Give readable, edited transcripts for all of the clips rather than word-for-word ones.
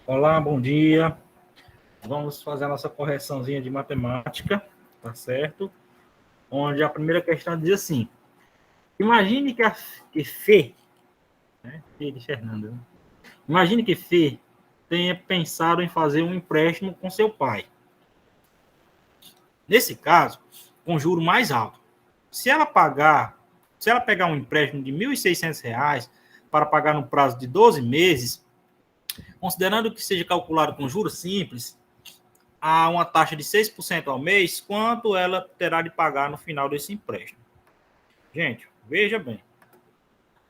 Olá, bom dia. Vamos fazer a nossa correçãozinha de matemática, tá certo? Onde a primeira questão diz assim: imagine que Fê, né? Fê de Fernanda, né? Imagine que Fê tenha pensado em fazer um empréstimo com seu pai. Nesse caso, com juro mais alto. Se ela pegar um empréstimo de R$ 1.600 para pagar no prazo de 12 meses, considerando que seja calculado com juros simples, a uma taxa de 6% ao mês, quanto ela terá de pagar no final desse empréstimo. Gente, veja bem.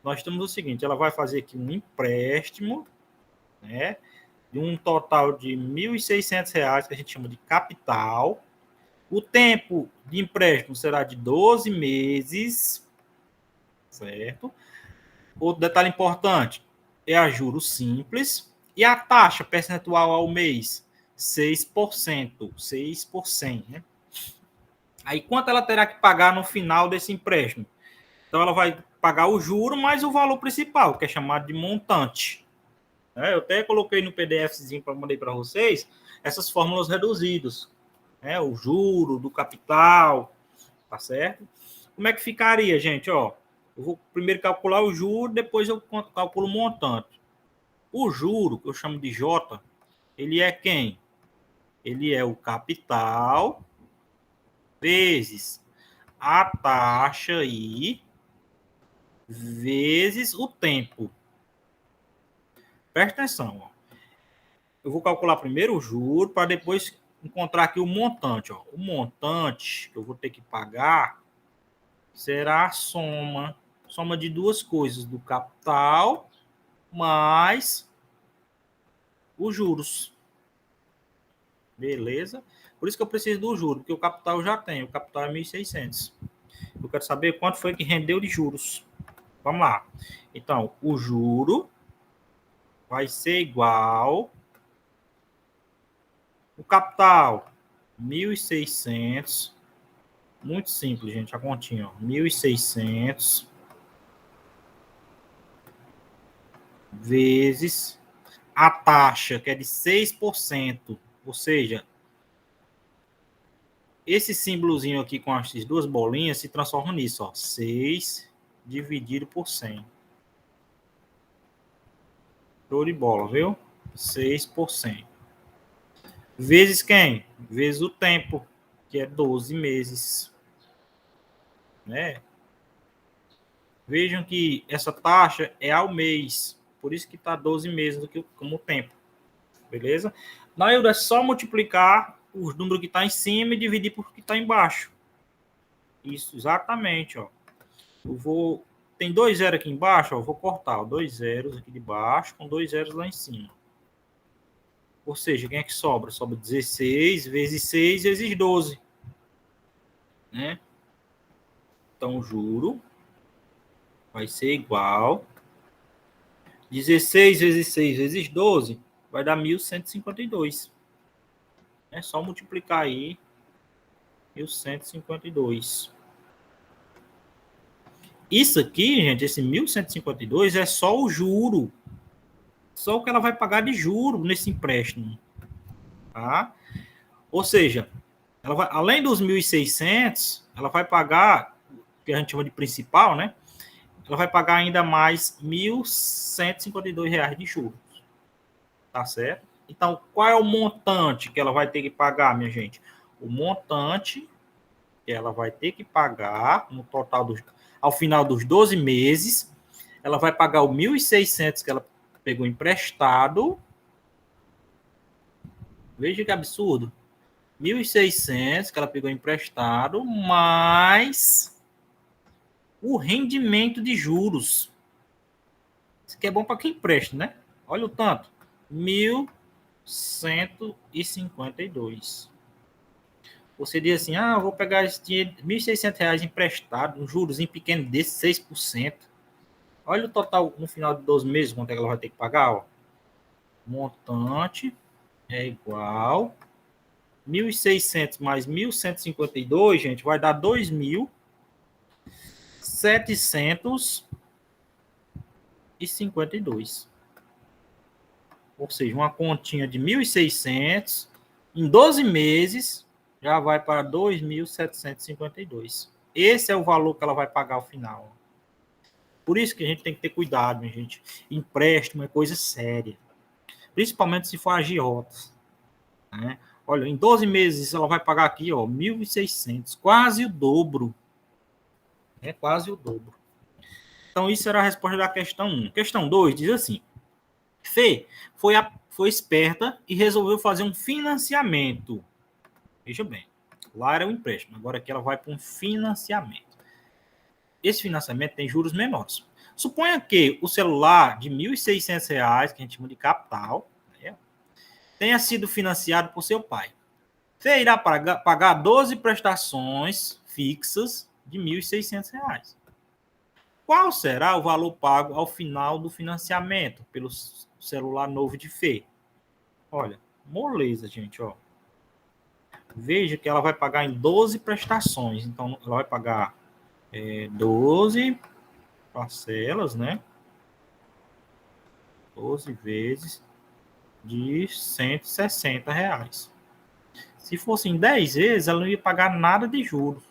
Nós temos o seguinte, ela vai fazer aqui um empréstimo, né, de um total de R$ 1.600, que a gente chama de capital. O tempo de empréstimo será de 12 meses, certo? Outro detalhe importante é a juros simples e a taxa percentual ao mês, 6%, 6%, né? Aí, quanto ela terá que pagar no final desse empréstimo? Então, ela vai pagar o juro mais o valor principal, que é chamado de montante. Eu até coloquei no PDFzinho para mandei para vocês essas fórmulas reduzidas. O juro do capital, tá certo? Como é que ficaria, gente? Eu vou primeiro calcular o juro, depois eu calculo o montante. O juro, que eu chamo de J, ele é quem? Ele é o capital vezes a taxa I vezes o tempo. Presta atenção. Eu vou calcular primeiro o juro para depois encontrar aqui o montante. O montante que eu vou ter que pagar será a soma de duas coisas, do capital mais os juros. Beleza? Por isso que eu preciso do juro, porque o capital eu já tenho. O capital é 1.600. Eu quero saber quanto foi que rendeu de juros. Vamos lá. Então, o juro vai ser igual o capital 1.600. Muito simples, gente, a continha. 1.600 vezes a taxa, que é de 6%. Ou seja, esse símbolozinho aqui com essas duas bolinhas se transforma nisso, ó. 6 dividido por 100. Show de bola, viu? 6%. Vezes quem? Vezes o tempo, que é 12 meses. Né? Vejam que essa taxa é ao mês. Por isso que está 12 meses como tempo. Beleza? Na hora é só multiplicar os números que está em cima e dividir por que está embaixo. Isso, exatamente. Ó. Tem 2 zeros aqui embaixo, ó, eu vou cortar 2 zeros aqui de baixo com 2 zeros lá em cima. Ou seja, quem é que sobra? Sobra 16 vezes 6 vezes 12. Né? Então, o juro vai ser igual 16 vezes 6 vezes 12 vai dar 1.152. É só multiplicar aí 1.152. Isso aqui, gente, esse 1.152 é só o juro. Só o que ela vai pagar de juro nesse empréstimo. Tá? Ou seja, ela vai, além dos 1.600, ela vai pagar, que a gente chama de principal, né? Ela vai pagar ainda mais R$ 1.152 de juros. Tá certo? Então, qual é o montante que ela vai ter que pagar, minha gente? O montante que ela vai ter que pagar no total ao final dos 12 meses, ela vai pagar o 1.600 que ela pegou emprestado. Veja que absurdo. 1.600 que ela pegou emprestado, mais o rendimento de juros. Isso aqui é bom para quem empresta, né? Olha o tanto. 1.152. Você diz assim, eu vou pegar esse dinheiro, R$ 1.600 emprestado, um juros pequeno desse, 6%. Olha o total no final de 12 meses, quanto é que ela vai ter que pagar. Ó. Montante é igual 1.600 mais 1.152, gente, vai dar 2.752. Ou seja, uma continha de 1.600, em 12 meses, já vai para 2.752. Esse é o valor que ela vai pagar ao final. Por isso que a gente tem que ter cuidado, minha gente. Empréstimo é coisa séria. Principalmente se for agiotas. Né? Olha, em 12 meses ela vai pagar aqui, ó, 1.600, quase o dobro. É quase o dobro. Então, isso era a resposta da questão 1. Questão 2 diz assim: Fê foi esperta e resolveu fazer um financiamento. Veja bem, lá era um empréstimo, agora aqui ela vai para um financiamento. Esse financiamento tem juros menores. Suponha que o celular de R$ 1.600, que a gente chama de capital, né, tenha sido financiado por seu pai. Você irá pagar 12 prestações fixas de R$ 1.600. Qual será o valor pago ao final do financiamento pelo celular novo de Fê? Olha, moleza, gente, ó. Veja que ela vai pagar em 12 prestações. Então, ela vai pagar 12 parcelas, né? 12 vezes de R$ 160. Se fosse em 10 vezes, ela não ia pagar nada de juros.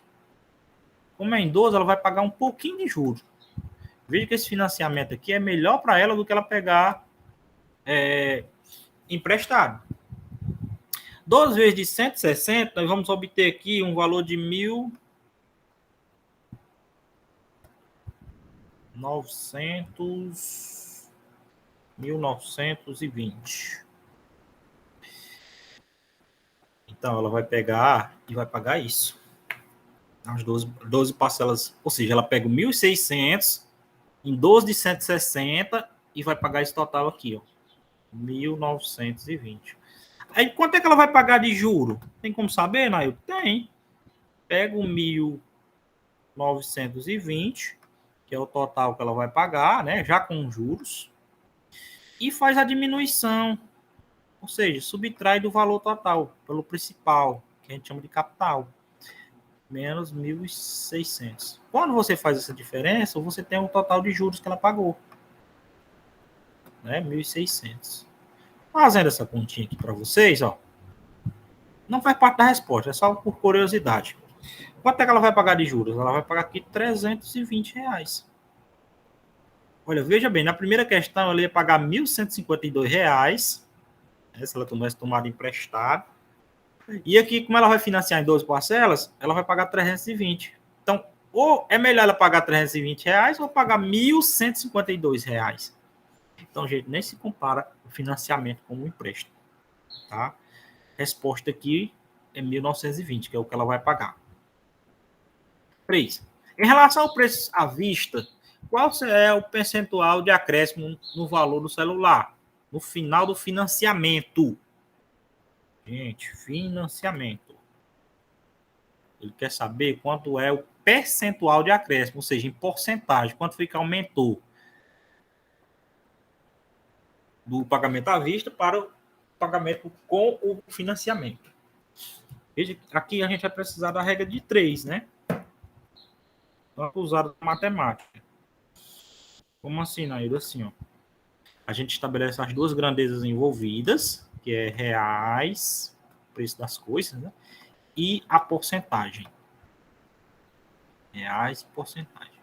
Como é em 12, ela vai pagar um pouquinho de juros. Veja que esse financiamento aqui é melhor para ela do que ela pegar emprestado. 12 vezes de 160, nós vamos obter aqui um valor de 1.920. Então, ela vai pegar e vai pagar isso. As 12 parcelas, ou seja, ela pega 1.600 em 12 de 160 e vai pagar esse total aqui, ó, 1.920. Aí, quanto é que ela vai pagar de juro? Tem como saber, Nail? Tem. Pega o 1.920, que é o total que ela vai pagar, né, já com juros, e faz a diminuição, ou seja, subtrai do valor total, pelo principal, que a gente chama de capital, menos 1.600. Quando você faz essa diferença, você tem o total de juros que ela pagou, né, 1.600. Fazendo essa continha aqui para vocês, ó, não faz parte da resposta, é só por curiosidade. Quanto é que ela vai pagar de juros? Ela vai pagar aqui R$320. Olha, veja bem, na primeira questão ela ia pagar R$1.152, né, se ela tivesse tomado emprestado. E aqui, como ela vai financiar em 12 parcelas, ela vai pagar 320. Então, ou é melhor ela pagar R$320 ou pagar R$1.152. Então, gente, nem se compara o financiamento com o empréstimo. Tá? Resposta aqui é 1.920, que é o que ela vai pagar. 3. Em relação ao preço à vista, qual é o percentual de acréscimo no valor do celular no final do financiamento? Gente, financiamento. Ele quer saber quanto é o percentual de acréscimo, ou seja, em porcentagem, quanto foi que aumentou do pagamento à vista para o pagamento com o financiamento. Veja, aqui a gente vai precisar da regra de 3, né? Usada na matemática. Como assim, Naildo? Assim, ó. A gente estabelece as duas grandezas envolvidas, que é reais, preço das coisas, né? E a porcentagem. Reais e porcentagem.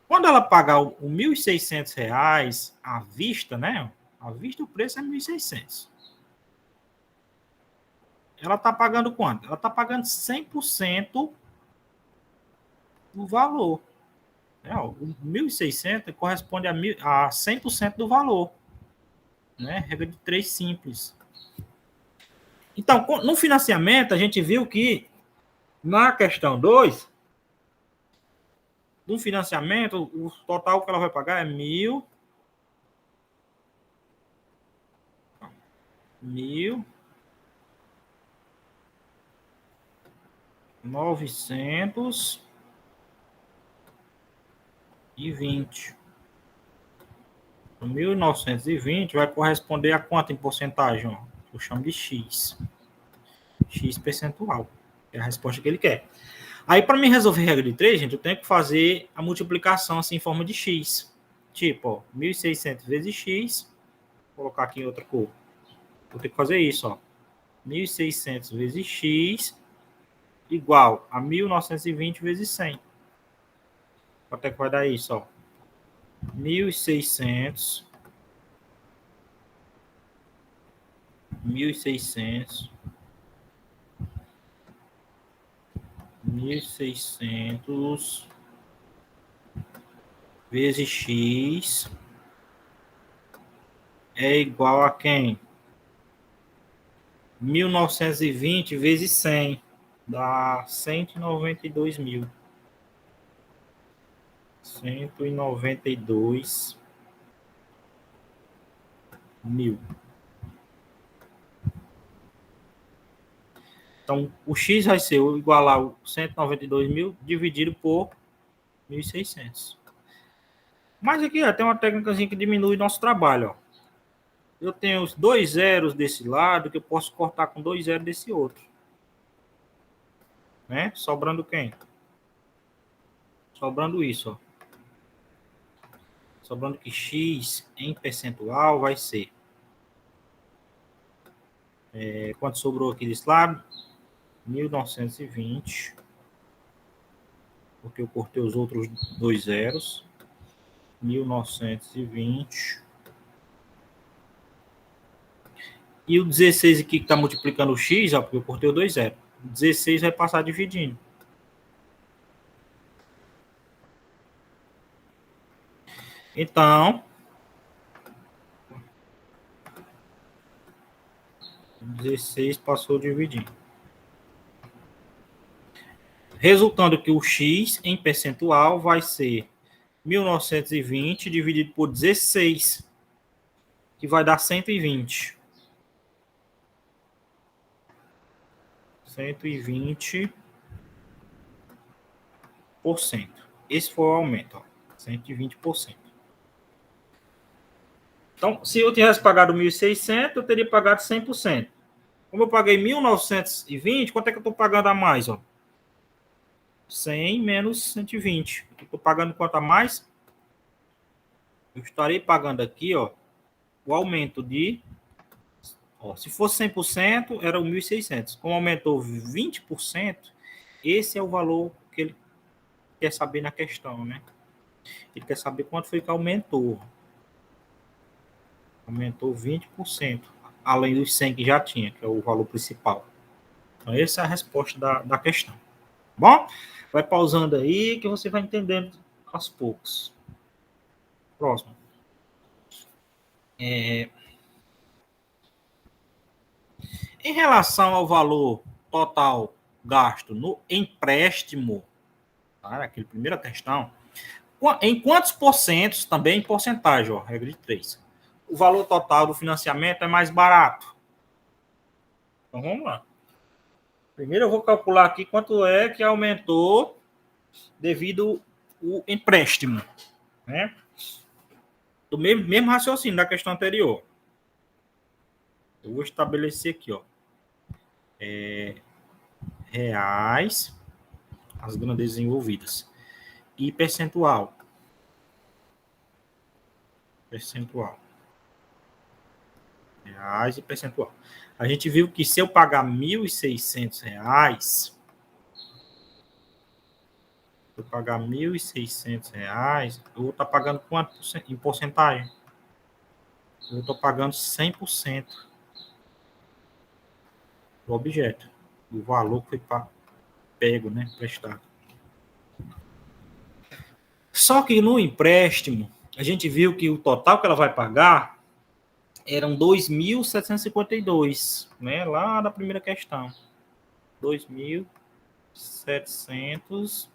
Quando ela pagar o R$1.600 à vista, né? À vista o preço é 1.600. Ela está pagando quanto? Ela está pagando 100% do valor. O 1.600 corresponde a 100% do valor. Né? Regra de 3 simples. Então, no financiamento, a gente viu que na questão 2, no financiamento, o total que ela vai pagar é 1.920. 1.920 vai corresponder a quanto em porcentagem? Ó? Eu chamo de X. X percentual. É a resposta que ele quer. Aí, para mim resolver a regra de 3, gente, eu tenho que fazer a multiplicação assim em forma de X. Tipo, ó, 1.600 vezes x, vou colocar aqui em outra cor. Vou ter que fazer isso, ó. 1.600 vezes x igual a 1.920 vezes 100. Quanto é que vai dar isso, ó? 1.600 1.600 1.600 vezes x é igual a quem? 1.920 vezes 100 dá 192 mil. 192 mil. Então, o x vai ser igual a 192 mil dividido por 1.600. Mas aqui ó, tem uma técnica que diminui nosso trabalho. Ó. Eu tenho os 2 zeros desse lado que eu posso cortar com 2 zeros desse outro. Né? Sobrando quem? Sobrando isso. Ó. Sobrando que x em percentual vai ser. Quanto sobrou aqui desse lado? 1.920. Porque eu cortei os outros 2 zeros. 1.920. E o 16 aqui que está multiplicando o x, ó, porque eu cortei o 2 zeros. 16 vai passar dividindo. Então, 16 passou dividindo. Resultando que o x em percentual vai ser 1.920 dividido por 16, que vai dar 120. 120%. Esse foi o aumento, ó, 120%. Então, se eu tivesse pagado 1.600, eu teria pagado 100%. Como eu paguei 1.920, quanto é que eu estou pagando a mais? Ó? 100 menos 120. Eu estou pagando quanto a mais? Eu estarei pagando aqui, ó, o aumento de... Ó, se fosse 100%, era 1.600. Como aumentou 20%, esse é o valor que ele quer saber na questão, né? Ele quer saber quanto foi que aumentou. Aumentou 20%, além dos 100 que já tinha, que é o valor principal. Então, essa é a resposta da questão. Bom, vai pausando aí que você vai entendendo aos poucos. Próximo. Em relação ao valor total gasto no empréstimo, tá? Aquela primeira questão, em quantos porcentos, também em porcentagem, ó, regra de 3, o valor total do financiamento é mais barato? Então, vamos lá. Primeiro eu vou calcular aqui quanto é que aumentou devido ao empréstimo, né? Do mesmo raciocínio da questão anterior. Eu vou estabelecer aqui, ó, reais, as grandezas envolvidas, e percentual. Reais e percentual. A gente viu que se eu pagar R$1.600, eu pagar R$1.600, eu vou estar pagando quanto em porcentagem? Eu estou pagando 100% do objeto, do valor que foi pego, né, prestado. Só que no empréstimo, a gente viu que o total que ela vai pagar eram 2.752, né, lá na primeira questão. 2.752.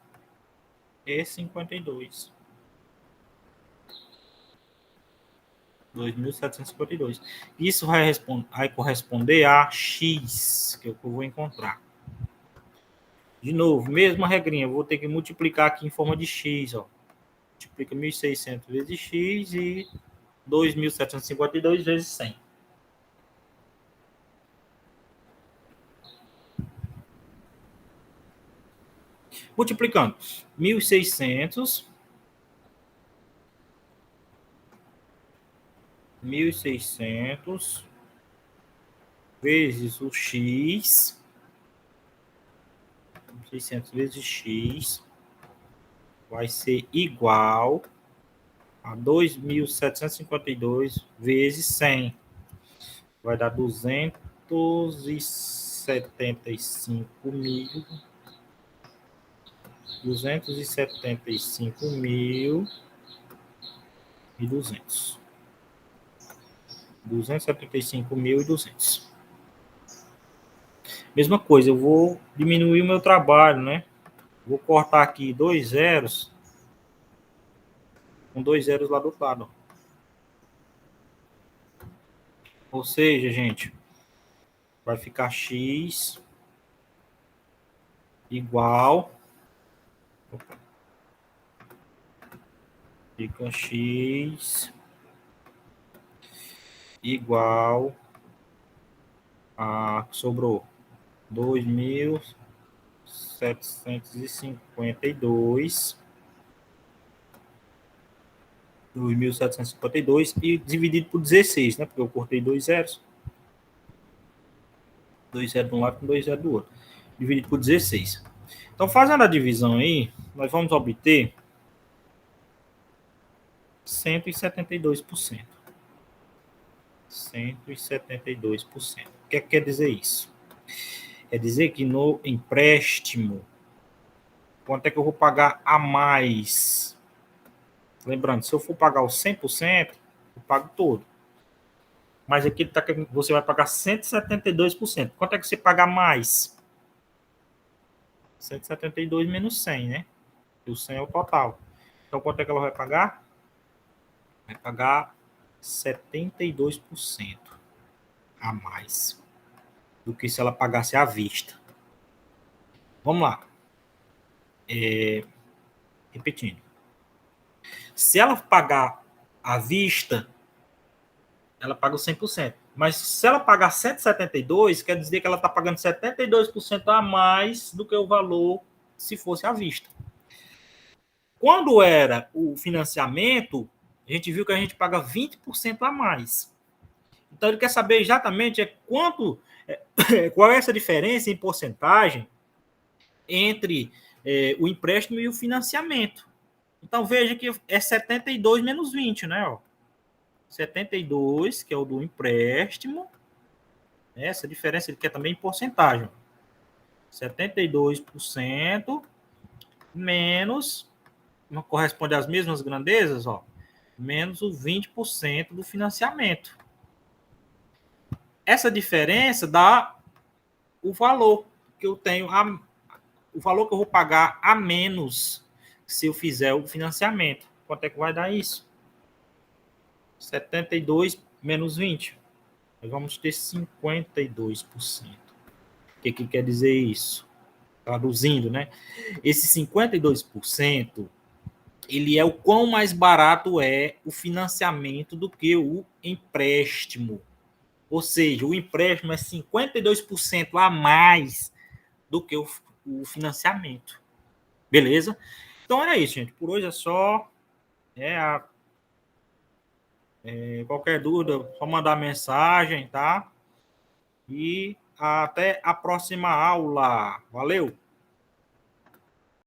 2.752. Isso vai corresponder a X, que é o que eu vou encontrar. De novo, mesma regrinha, eu vou ter que multiplicar aqui em forma de X, ó. Multiplica 1.600 vezes X e 2.752 vezes 100. Multiplicando 1.600 1.600 vezes o X, 600 vezes X, vai ser igual a 2.752 vezes 100. Vai dar 275.200. 275.200. Mesma coisa, eu vou diminuir o meu trabalho, né? Vou cortar aqui 2 zeros, com 2 zeros lá do lado. Ou seja, gente, vai ficar X igual... Fica X igual a... Sobrou 2.752 e dividido por 16, né? Porque eu cortei 2 zeros. 2 zeros de um lado com 2 zeros do outro. Dividido por 16. Então, fazendo a divisão aí, nós vamos obter 172%. 172%. O que quer dizer isso? Quer dizer que no empréstimo, quanto é que eu vou pagar a mais? Lembrando, se eu for pagar os 100%, eu pago todo. Mas aqui tá que você vai pagar 172%. Quanto é que você paga mais? 172 menos 100, né? E o 100 é o total. Então, quanto é que ela vai pagar? Vai pagar 72% a mais do que se ela pagasse à vista. Vamos lá. Repetindo. Se ela pagar à vista, ela paga o 100%. Mas se ela pagar 172, quer dizer que ela está pagando 72% a mais do que o valor se fosse à vista. Quando era o financiamento, a gente viu que a gente paga 20% a mais. Então, ele quer saber exatamente qual é essa diferença em porcentagem entre o empréstimo e o financiamento. Então, veja que é 72 menos 20, né? Ó. 72, que é o do empréstimo. Essa diferença ele quer também em porcentagem. 72% menos, não corresponde às mesmas grandezas, ó, menos o 20% do financiamento. Essa diferença dá o valor que eu tenho, o valor que eu vou pagar a menos se eu fizer o financiamento. Quanto é que vai dar isso? 72 menos 20. Nós vamos ter 52%. O que quer dizer isso? Traduzindo, né? Esse 52%, ele é o quão mais barato é o financiamento do que o empréstimo. Ou seja, o empréstimo é 52% a mais do que o financiamento. Beleza? Então era isso, gente. Por hoje é só. Qualquer dúvida, só mandar mensagem, tá? E até a próxima aula. Valeu!